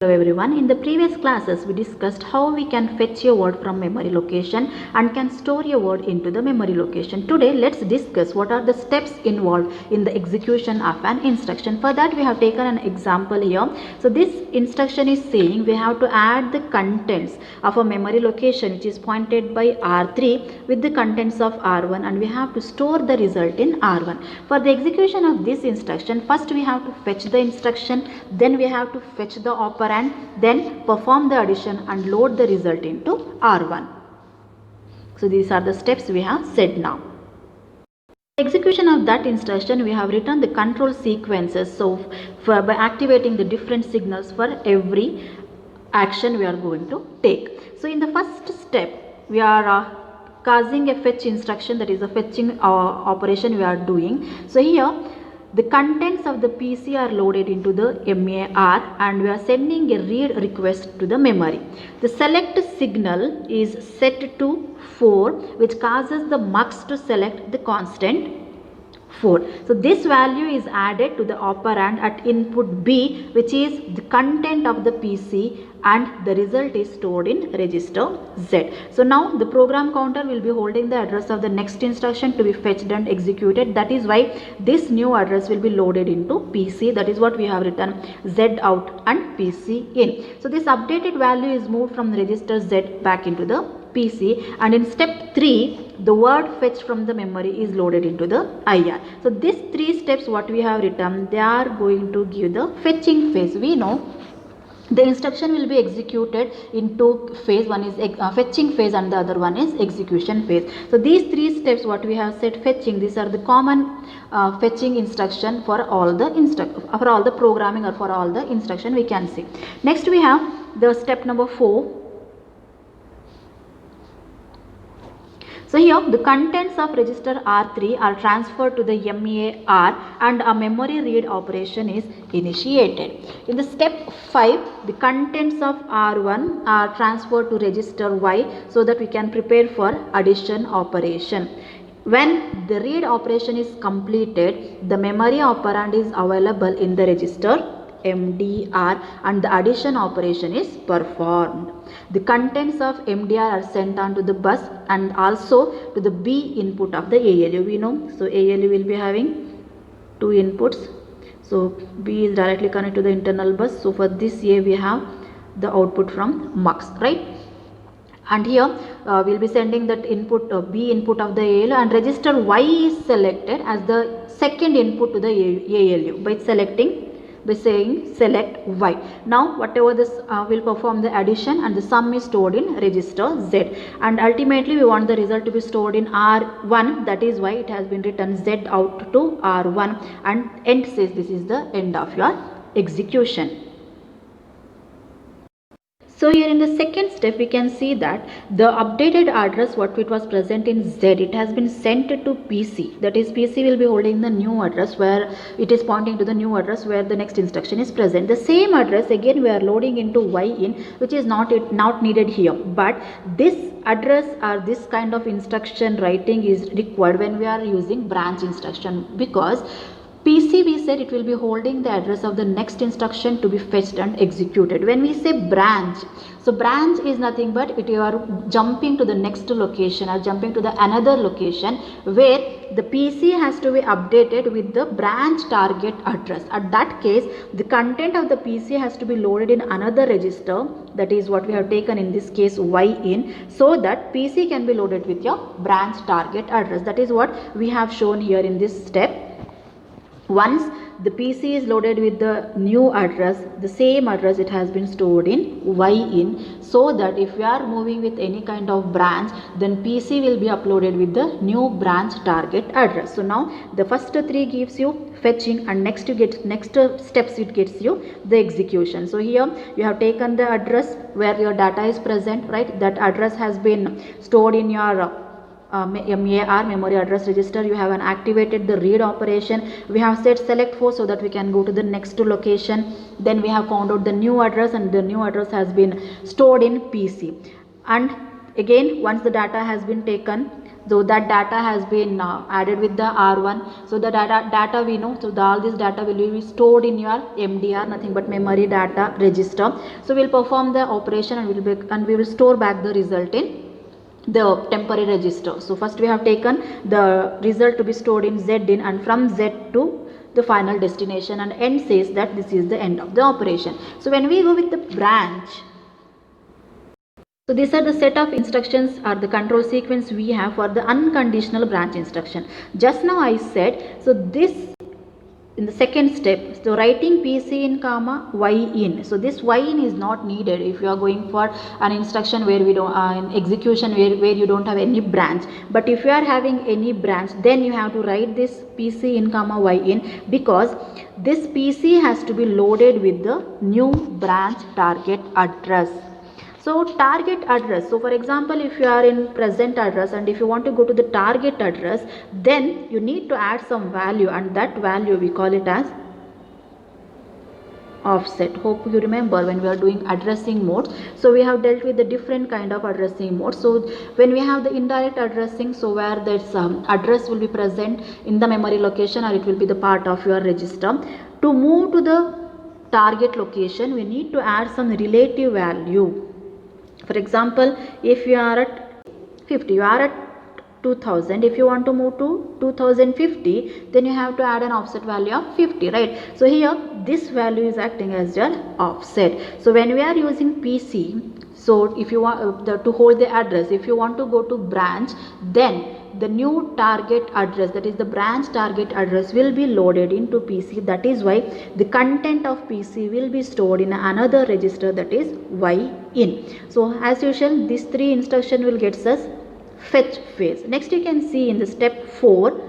Hello everyone, in the previous classes we discussed how we can fetch a word from memory location and can store a word into the memory location. Today let's discuss what are the steps involved in the execution of an instruction. For that we have taken an example here. So this instruction is saying we have to add the contents of a memory location which is pointed by R3 with the contents of R1 and we have to store the result in R1. For the execution of this instruction, first we have to fetch the instruction, then we have to fetch the operand, then perform the addition and load the result into R1. So these are the steps we have said now. Execution of that instruction, we have written the control sequences. So by activating the different signals for every action we are going to take. So in the first step, we are causing a fetch instruction, that is a fetching operation we are doing. So here the contents of the PC are loaded into the MAR and we are sending a read request to the memory. The select signal is set to 4, which causes the mux to select the constant 4. So this value is added to the operand at input B, which is the content of the PC, and the result is stored in register Z. So now the program counter will be holding the address of the next instruction to be fetched and executed. That is why this new address will be loaded into PC. That is what we have written, Z out and PC in. So this updated value is moved from the register Z back into the PC, and in step 3 the word fetched from the memory is loaded into the IR. So these 3 steps what we have written, they are going to give the fetching phase. We know the instruction will be executed in two phase. One is fetching phase and the other one is execution phase. So these 3 steps what we have said, fetching, these are the common fetching instruction for all the programming or for all the instruction we can see. Next we have the step number 4. So here the contents of register R3 are transferred to the MAR and a memory read operation is initiated. In the step 5, the contents of R1 are transferred to register Y so that we can prepare for addition operation. When the read operation is completed, the memory operand is available in the register MDR and the addition operation is performed. The contents of MDR are sent on to the bus and also to the B input of the ALU. We know, so ALU will be having 2 inputs. So B is directly connected to the internal bus. So for this A we have the output from MUX, right? And here we'll be sending that input B input of the ALU, and register Y is selected as the second input to the ALU by saying select Y. Now whatever this will perform the addition and the sum is stored in register Z, and ultimately we want the result to be stored in R1. That is why it has been written Z out to R1, and end says this is the end of your execution. So here in the second step we can see that the updated address what it was present in Z, it has been sent to PC. That is, PC will be holding the new address where it is pointing to the new address where the next instruction is present. The same address again we are loading into Y in, which is not needed here, but this address or this kind of instruction writing is required when we are using branch instruction, because PC we said it will be holding the address of the next instruction to be fetched and executed. When we say branch, so branch is nothing but you are jumping to the next location or jumping to the another location where the PC has to be updated with the branch target address. At that case, the content of the PC has to be loaded in another register. That is what we have taken in this case Y in, so that PC can be loaded with your branch target address. That is what we have shown here in this step. Once the PC is loaded with the new address, the same address it has been stored in Y in, so that if we are moving with any kind of branch, then PC will be uploaded with the new branch target address. So now the first 3 gives you fetching, and next steps it gets you the execution. So here you have taken the address where your data is present, right? That address has been stored in your MAR memory address register. You have activated the read operation. We have set select 4 so that we can go to the next location. Then we have found out the new address, and the new address has been stored in PC. And again, once the data has been taken, So that data has been added with the R1. So the data we know, so all this data will be stored in your MDR, nothing but memory data register. So we'll perform the operation and we will store back the result in the temporary register. So first we have taken the result to be stored in ZIN, and from Z to the final destination, and end says that this is the end of the operation. So when we go with the branch, so these are the set of instructions or the control sequence we have for the unconditional branch instruction. Just now I said, so this in the second step, so writing PC in comma Y in. So this Y in is not needed if you are going for an instruction where we don't an execution where you don't have any branch. But if you are having any branch, then you have to write this PC in comma Y in, because this PC has to be loaded with the new branch target address. So target address, so for example, if you are in present address and if you want to go to the target address, then you need to add some value, and that value we call it as offset. Hope you remember when we are doing addressing modes. So we have dealt with the different kind of addressing modes. So when we have the indirect addressing, so where this address will be present in the memory location, or it will be the part of your register. To move to the target location, we need to add some relative value. For example, if you are at 50, you are at 2000. If you want to move to 2050, then you have to add an offset value of 50, right? So here this value is acting as your offset. So when we are using PC, so if you want to hold the address, if you want to go to branch, then the new target address, that is the branch target address, will be loaded into PC. That is why the content of PC will be stored in another register, that is Y in. So as usual, these three instruction will get us fetch phase. Next you can see in the step 4,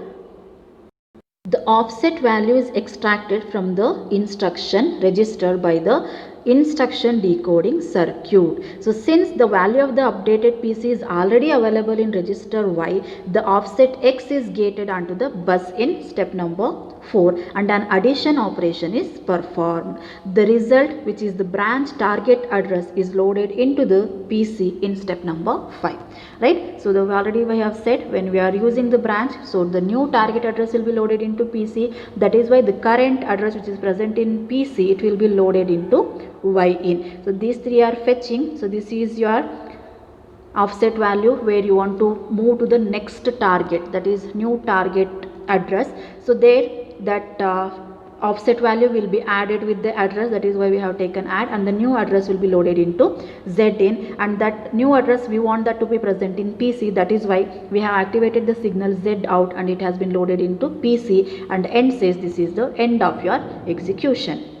the offset value is extracted from the instruction register by the instruction decoding circuit. So since the value of the updated PC is already available in register Y, the offset X is gated onto the bus in step number 4, and an addition operation is performed. The result, which is the branch target address, is loaded into the PC in step number 5, right? So already we have said, when we are using the branch, so the new target address will be loaded into PC. That is why the current address which is present in PC, it will be loaded into Y in. So these three are fetching. So this is your offset value where you want to move to the next target, that is new target address. So there that offset value will be added with the address, that is why we have taken add, and the new address will be loaded into ZIN, and that new address we want that to be present in PC. That is why we have activated the signal Z out, and it has been loaded into PC, and end says this is the end of your execution.